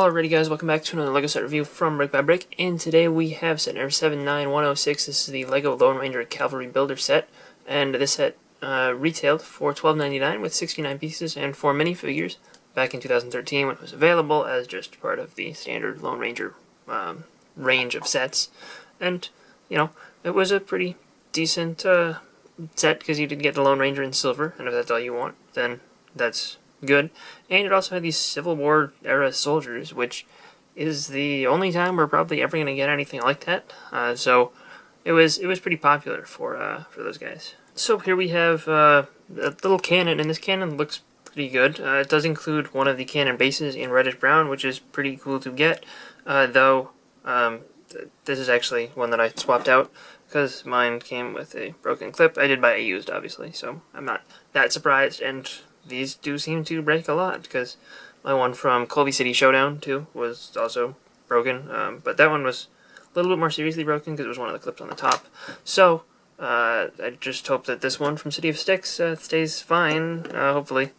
Alrighty guys, welcome back to another LEGO set review from BrickByBrick, and today we have set number 79106. This is the LEGO Lone Ranger Cavalry Builder set, and this set retailed for $12.99 with 69 pieces and 4 minifigures back in 2013 when it was available as just part of the standard Lone Ranger range of sets. And, you know, it was a pretty decent set because you did get the Lone Ranger in silver, and if that's all you want, then that's good. And it also had these Civil War era soldiers, which is the only time we're probably ever going to get anything like that. So it was pretty popular for those guys. So here we have a little cannon, and this cannon looks pretty good. It does include one of the cannon bases in reddish brown, which is pretty cool to get. Though this is actually one that I swapped out because mine came with a broken clip. I did buy it used, obviously, so I'm not that surprised. And these do seem to break a lot, because my one from Colby City Showdown, too, was also broken. But that one was a little bit more seriously broken because it was one of the clips on the top. So, I just hope that this one from City of Sticks stays fine, hopefully.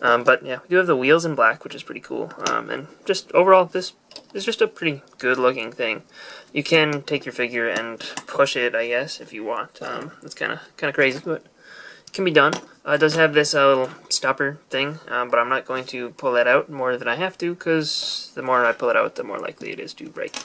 But, yeah, we do have the wheels in black, which is pretty cool. And just overall, this is just a pretty good-looking thing. You can take your figure and push it, I guess, if you want. It's kind of crazy, but it can be done. It does have this little stopper thing, but I'm not going to pull that out more than I have to, because the more I pull it out, the more likely it is to break.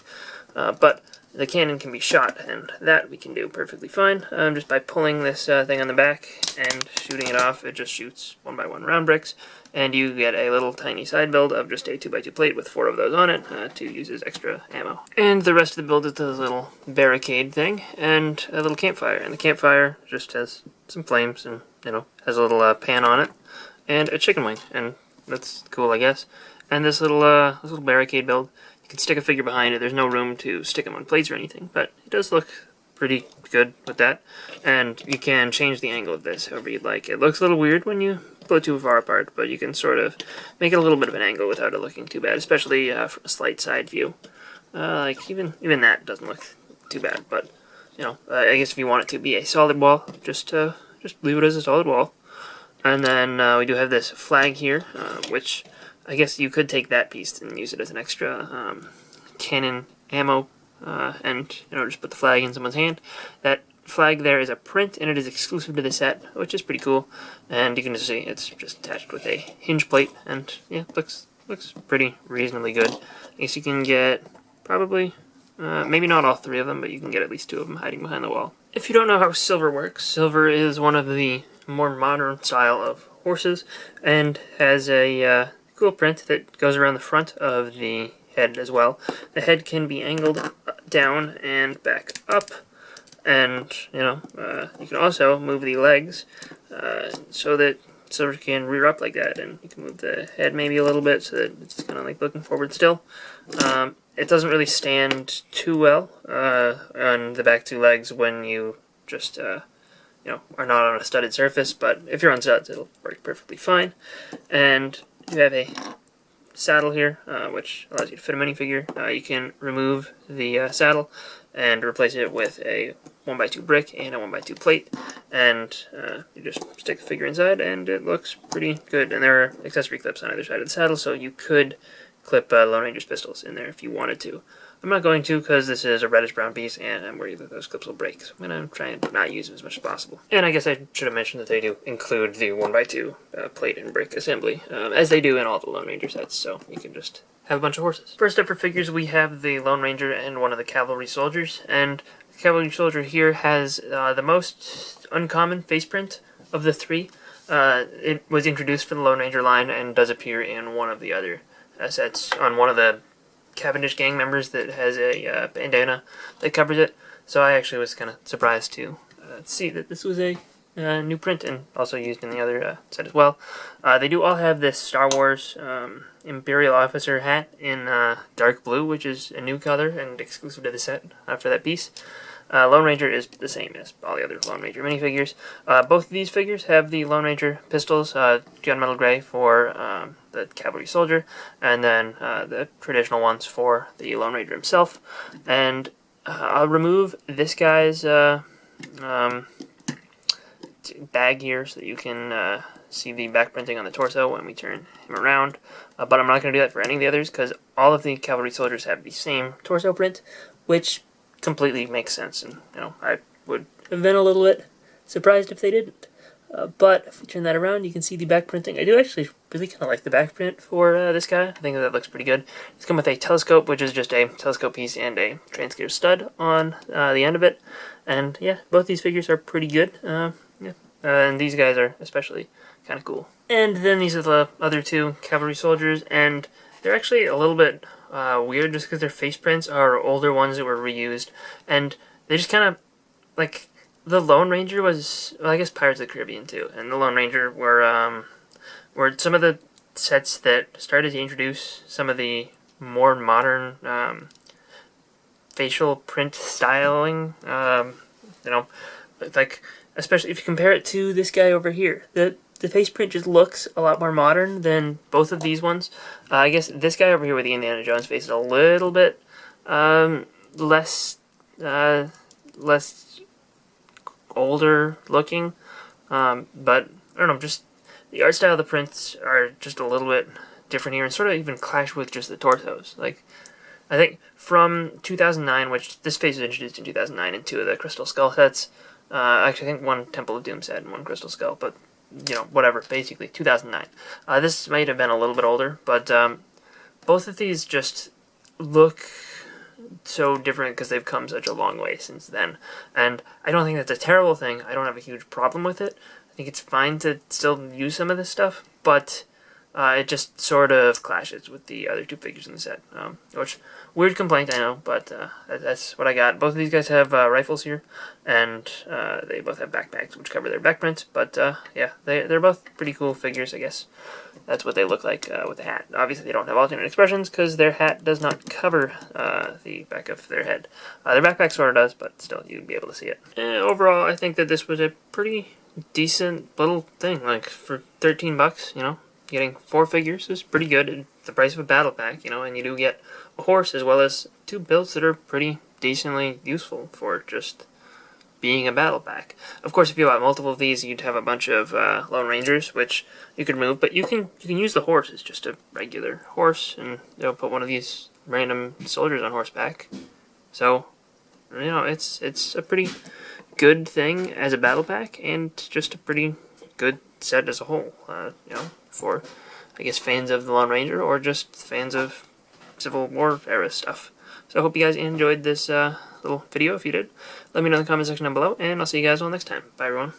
But the cannon can be shot, and that we can do perfectly fine. Just by pulling this thing on the back and shooting it off, it just shoots 1x1 round bricks, and you get a little tiny side build of just a 2x2 plate with 4 of those on it to use as extra ammo. And the rest of the build is this little barricade thing, and a little campfire, and the campfire just has some flames and, you know, has a little pan on it, and a chicken wing, and that's cool, I guess. And this little barricade build, you can stick a figure behind it. There's no room to stick them on plates or anything, but it does look pretty good with that. And you can change the angle of this however you'd like. It looks a little weird when you put it too far apart, but you can sort of make it a little bit of an angle without it looking too bad, especially from a slight side view. Like even that doesn't look too bad, but you know, I guess if you want it to be a solid wall, just leave it as a solid wall. And then we do have this flag here, which I guess you could take that piece and use it as an extra cannon ammo, and, you know, just put the flag in someone's hand. That flag there is a print, and it is exclusive to the set, which is pretty cool. And you can just see it's just attached with a hinge plate, and yeah, looks pretty reasonably good. I guess you can get probably maybe not all 3 of them, but you can get at least 2 of them hiding behind the wall. If you don't know how silver works, silver is one of the more modern style of horses, and has a cool print that goes around the front of the head as well. The head can be angled down and back up, and, you know, you can also move the legs so that silver can rear up like that, and you can move the head maybe a little bit so that it's kind of like looking forward still. It doesn't really stand too well on the back 2 legs when you just you know, are not on a studded surface, but if you're on studs, it'll work perfectly fine. And you have a saddle here, which allows you to fit a minifigure. You can remove the saddle and replace it with a 1x2 brick and a 1x2 plate, and you just stick the figure inside, and it looks pretty good. And there are accessory clips on either side of the saddle, so you could clip Lone Ranger's pistols in there if you wanted to. I'm not going to, because this is a reddish-brown piece, and I'm worried that those clips will break, so I'm going to try and not use them as much as possible. And I guess I should have mentioned that they do include the 1x2 plate and brick assembly, as they do in all the Lone Ranger sets, so you can just have a bunch of horses. First up for figures, we have the Lone Ranger and one of the Cavalry soldiers, and the Cavalry soldier here has the most uncommon face print of the 3. It was introduced for the Lone Ranger line and does appear in one of the other sets on one of the Cavendish gang members that has a bandana that covers it. So I actually was kind of surprised to see that this was a new print, and also used in the other set as well. They do all have this Star Wars Imperial Officer hat in dark blue, which is a new color and exclusive to the set for that piece. Lone Ranger is the same as all the other Lone Ranger minifigures. Both of these figures have the Lone Ranger pistols, gunmetal gray for the Cavalry soldier, and then the traditional ones for the Lone Ranger himself. And I'll remove this guy's bag here so that you can see the back printing on the torso when we turn him around, but I'm not going to do that for any of the others because all of the cavalry soldiers have the same torso print, which completely makes sense, and I would have been a little bit surprised if they didn't. But if we turn that around, you can see the back printing. I do actually really kind of like the back print for this guy. I think that looks pretty good. It's come with a telescope, which is just a telescope piece and a transgear stud on the end of it. And yeah, both these figures are pretty good. And these guys are especially kind of cool. And then these are the other two cavalry soldiers, and they're actually a little bit weird just because their face prints are older ones that were reused, and they just kind of like. The Lone Ranger was, well, I guess Pirates of the Caribbean too, and the Lone Ranger were some of the sets that started to introduce some of the more modern facial print styling. Like especially if you compare it to this guy over here, the face print just looks a lot more modern than both of these ones. I guess this guy over here with the Indiana Jones face is a little bit less older looking, but I don't know, just the art style of the prints are just a little bit different here and sort of even clash with just the torsos. Like, I think from 2009, which this face was introduced in 2009 in two of the Crystal Skull sets, actually I think one Temple of Doom set and one Crystal Skull, but whatever, basically 2009. This might have been a little bit older, but both of these just look so different because they've come such a long way since then, and I don't think that's a terrible thing. I don't have a huge problem with it. I think it's fine to still use some of this stuff, but it just sort of clashes with the other two figures in the set, which, weird complaint, I know, but that's what I got. Both of these guys have rifles here, and they both have backpacks which cover their back prints, but yeah, they're both pretty cool figures, I guess. That's what they look like with the hat. Obviously, they don't have alternate expressions because their hat does not cover the back of their head. Their backpack sort of does, but still, you'd be able to see it. Overall, I think that this was a pretty decent little thing. Like, for $13, getting 4 figures is pretty good at the price of a battle pack, and you do get a horse as well as 2 builds that are pretty decently useful for just being a battle pack. Of course, if you bought multiple of these, you'd have a bunch of Lone Rangers, which you could move, but you can use the horse as just a regular horse, and put one of these random soldiers on horseback. So, it's a pretty good thing as a battle pack, and just a pretty good set as a whole, for, I guess, fans of the Lone Ranger, or just fans of Civil War era stuff. So I hope you guys enjoyed this little video. If you did, let me know in the comment section down below, and I'll see you guys all next time. Bye, everyone.